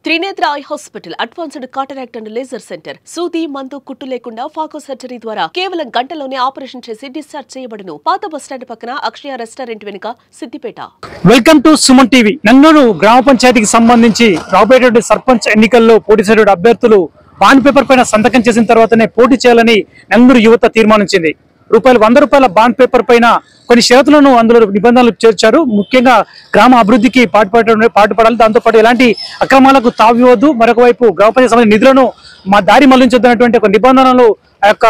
Trinetra eye hospital advanced cataract and laser centre. సూది మందు కుట్టు లేకుండా ఫాకో సర్జరీ ద్వారా కేవలం గంటలోనే ఆపరేషన్ చేసి డిశ్చార్జ్ చేయబడును. పాత బస్టాండ్ పక్కన అక్షయ రెస్టారెంట్ వెనుక, Siddipet. Welcome to Suman TV. Nanganur గ్రామ పంచాయతీకి సంబంధించి రాబోయేటువంటి సర్పంచ్ ఎన్నికల్లో పోటీ చేసే అభ్యర్థులు బాండ్ పేపర్ పైన సంతకం చేసిన తర్వాతనే పోటీ చేయాలని నంగనూరు యువత తీర్మానించింది. ₹100 బాండ్ పేపర్ పైన కొన్ని షరతులను అందులో నిబంధనలు చేర్చారు. ముఖ్యంగా గ్రామ అభివృద్ధికి పాటుపడాలి, దాంతోపాటు ఎలాంటి అక్రమాలకు తావివద్దు, మరొక వైపు గ్రామ పంచాయతీ సంబంధించిన నిధులను దారి మళ్లించొద్దనేటువంటి ఒక నిబంధనలు ఆ యొక్క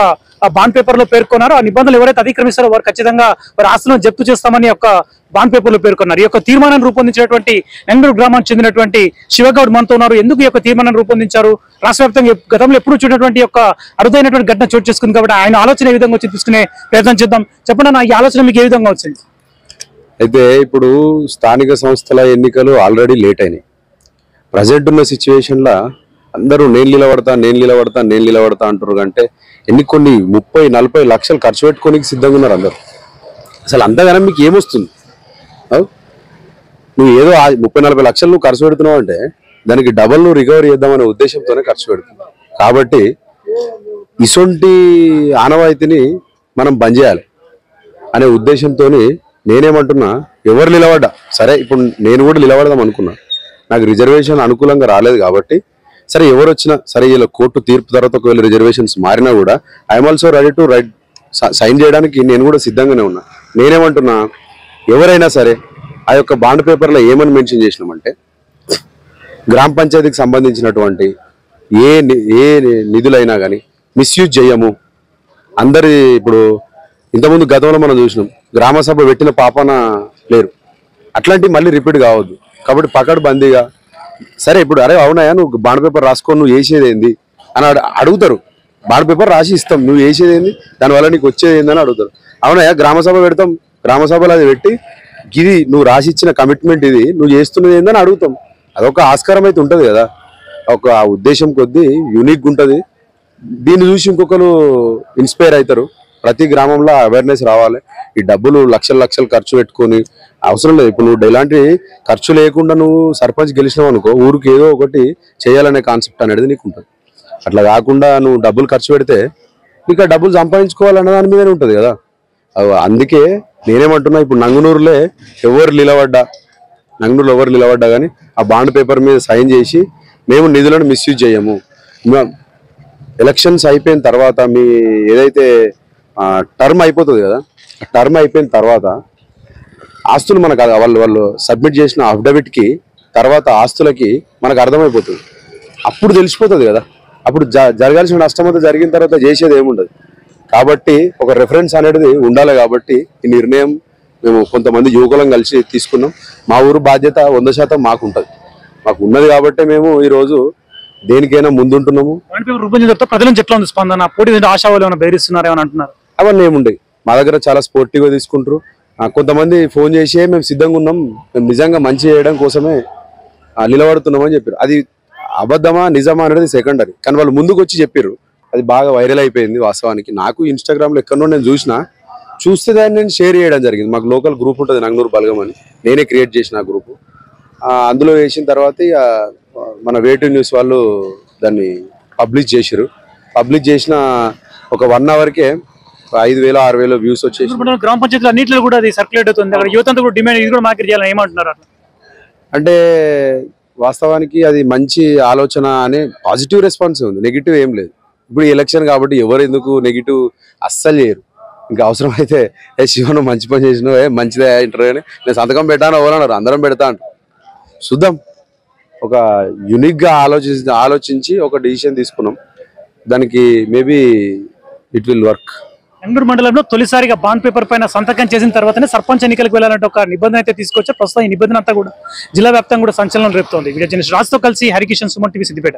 బాండ్ పేపర్ లో పేర్కొన్నారు. ఆ నిబంధనలు ఎవరైతే అతిక్రమిస్తారో వారు ఖచ్చితంగా వారి ఆస్తులను జప్తు చేస్తామని ఒక బాండ్ పేపర్ లో పేర్కొన్నారు. ఈ యొక్క తీర్మానాన్ని రూపొందించినటువంటి నంగనూరు గ్రామానికి చెందినటువంటి శివగౌడ్ మనతో ఉన్నారు. ఎందుకు ఈ యొక్క తీర్మానాన్ని రూపొందించారు? రాష్ట్ర వ్యాప్తంగా గతంలో ఎప్పుడు చూడటువంటి యొక్క అరుదైనటువంటి ఘటన చోటు చేసుకుంది కాబట్టి ఆయన ఆలోచన ఏ విధంగా వచ్చి తీసుకునే ప్రయత్నం చేద్దాం. చెప్పండి, ఈ ఆలోచన మీకు ఏ విధంగా వచ్చింది? అయితే ఇప్పుడు స్థానిక సంస్థల ఎన్నికలు ఆల్రెడీ లేట్ అయినాయి. ప్రజెంట్ ఉన్న సిచ్యువేషన్లో అందరూ నేను నిలబడతా అంటారు. అంటే కొన్ని 30-40 లక్షలు ఖర్చు పెట్టుకోనికి సిద్ధంగా ఉన్నారు అందరు. అసలు అంతగానో మీకు ఏమొస్తుంది? నువ్వు ఏదో 30-40 లక్షలు నువ్వు ఖర్చు పెడుతున్నావు అంటే దానికి డబల్ నువ్వు రికవరీ చేద్దామనే ఉద్దేశంతోనే ఖర్చు పెడుతున్నావు. కాబట్టి ఇసొంటి ఆనవాయితీని మనం బంద్ చేయాలి అనే ఉద్దేశంతో నేనేమంటున్నా, ఎవరు నిలబడ్డా సరే, ఇప్పుడు నేను కూడా నిలబడదాం అనుకున్నా. నాకు రిజర్వేషన్ అనుకూలంగా రాలేదు కాబట్టి సరే, ఎవరు వచ్చినా సరే, ఇలా కోర్టు తీర్పు తర్వాత ఒకవేళ రిజర్వేషన్స్ మారినా కూడా I'm also ready to sign చేయడానికి నేను కూడా సిద్ధంగానే ఉన్నా. నేనేమంటున్నా, ఎవరైనా సరే ఆ యొక్క బాండ్ పేపర్లో ఏమని మెన్షన్ చేసినామంటే, గ్రామ పంచాయతీకి సంబంధించినటువంటి ఏ నిధులైనా కానీ మిస్యూజ్ చేయము. అందరి ఇప్పుడు ఇంతకుముందు గతంలో మనం చూసినాం, గ్రామ సభ పెట్టిన పాపన లేరు. అట్లాంటివి మళ్ళీ రిపీట్ కావద్దు. కాబట్టి పకడ్బందీగా సరే, ఇప్పుడు అరే అవునాయా నువ్వు బాండ్ పేపర్ రాసుకొని నువ్వు వేసేది ఏంది అని అడుగుతారు. బాండ్ పేపర్ రాసి ఇస్తాం, నువ్వు వేసేది ఏంది, దానివల్ల నీకు వచ్చేది ఏందని అడుగుతారు. అవునాయా గ్రామ సభ పెడతాం, గ్రామ సభలో అది పెట్టి ఇది నువ్వు రాసి ఇచ్చిన కమిట్మెంట్, ఇది నువ్వు చేస్తున్నది ఏందని అడుగుతాం. అదొక ఆస్కారం అయితే ఉంటుంది కదా, ఒక ఉద్దేశం కొద్దీ యూనిక్గా ఉంటుంది. దీన్ని చూసి ఇంకొకరు ఇన్స్పైర్ అవుతారు. ప్రతి గ్రామంలో అవేర్నెస్ రావాలి. ఈ డబ్బులు లక్షలు ఖర్చు పెట్టుకొని అవసరం లేదు. ఇప్పుడు నువ్వు ఇలాంటి ఖర్చు లేకుండా నువ్వు సర్పంచ్ గెలిచినావు అనుకో, ఊరికి ఏదో ఒకటి చేయాలనే కాన్సెప్ట్ అనేది నీకు ఉంటుంది. అట్లా కాకుండా నువ్వు డబ్బులు ఖర్చు పెడితే నీకు ఆ డబ్బులు సంపాదించుకోవాలన్న దాని మీదనే ఉంటుంది కదా. అందుకే నేనేమంటున్నా, ఇప్పుడు నంగనూరులో ఎవరు నిలబడ్డా కానీ ఆ బాండ్ పేపర్ మీద సైన్ చేసి మేము నిధులను మిస్యూజ్ చేయము. ఎలక్షన్స్ అయిపోయిన తర్వాత మీ ఏదైతే టర్మ్ అయిపోతుంది కదా, టర్మ్ అయిపోయిన తర్వాత ఆస్తులు మనకు వాళ్ళు సబ్మిట్ చేసిన అఫిడవిట్కి తర్వాత ఆస్తులకి మనకు అర్థమైపోతుంది. అప్పుడు తెలిసిపోతుంది కదా. అప్పుడు జరగాల్సిన నష్టం అంతా జరిగిన తర్వాత చేసేది ఏముండదు. కాబట్టి ఒక రెఫరెన్స్ అనేది ఉండాలి. కాబట్టి ఈ నిర్ణయం మేము కొంతమంది యువకులం కలిసి తీసుకున్నాం. మా ఊరు బాధ్యత 100% మాకు ఉంటుంది. మాకు ఉన్నది కాబట్టి మేము ఈరోజు దేనికైనా ముందుంటున్నాము. ప్రజల ఎట్లా ఉంది స్పందన? పోటీ ఆశావాళ్ళు ఏమైనా బెదిరిస్తున్నారు, ఏమైనా అంటున్నారు? అవన్నీ ఏముండవు. మా దగ్గర చాలా స్పోర్టివ్గా తీసుకుంటారు. కొంతమంది ఫోన్ చేసి మేము సిద్ధంగా ఉన్నాం, మేము నిజంగా మంచి చేయడం కోసమే నిలబడుతున్నామని చెప్పారు. అది అబద్ధమా నిజమా అనేది సెకండరీ, కానీ వాళ్ళు ముందుకు వచ్చి చెప్పారు. అది బాగా వైరల్ అయిపోయింది. వాస్తవానికి నాకు ఇన్స్టాగ్రామ్లో ఎక్కడో నేను చూస్తే దాన్ని నేను షేర్ చేయడం జరిగింది. మాకు లోకల్ గ్రూప్ ఉంటుంది నంగనూరు బలగం అని, నేనే క్రియేట్ చేసిన ఆ గ్రూపు. అందులో వేసిన తర్వాత మన వేటు న్యూస్ వాళ్ళు దాన్ని పబ్లిష్ చేశారు. పబ్లిష్ చేసిన ఒక 1 అవర్కే 5,000-6,000 వ్యూస్ వచ్చేసి గ్రామ పంచాయతీలో అన్నింటిలో కూడా అది సర్క్యులేట్ అవుతుంది. అక్కడ యువత కూడా డిమాండ్, ఇది కూడా మార్కెట్ చేయాలని ఏమంటున్నారు? అంటే వాస్తవానికి అది మంచి ఆలోచన అనే పాజిటివ్ రెస్పాన్స్ ఉంది, నెగిటివ్ ఏం లేదు. ఇప్పుడు ఎలక్షన్ కాబట్టి ఎవరు ఎందుకు నెగిటివ్ అస్సలు చేయరు. ఇంకా అవసరం అయితే శివను మంచి పని చేసినావు, మంచిదే ఇంటర్వ్యూ అని నేను సంతకం పెట్టాను ఎవరన్నారు, అందరం పెడతా అంటారు. చూద్దాం. ఒక యూనిక్గా ఆలోచించి ఒక డిసిషన్ తీసుకున్నాం. దానికి maybe it will work. Nanganur మండలంలో తొలిసారిగా బాండ్ పేపర్ పైన సంతకం చేసిన తర్వాతనే సర్పంచ్ ఎన్నికలకు వెళ్ళాలంటే ఒక నిబంధన అయితే తీసుకొచ్చా. ప్రస్తుతం ఈ నిబంధన అంతా కూడా జిల్లా వ్యాప్తంగా కూడా సంచలనం రేపుతోంది. వీడియో జర్నలిస్ట్ రాజుతో కలిసి హరికిషన్, సుమన్ టీవీ, సిద్దిపేట.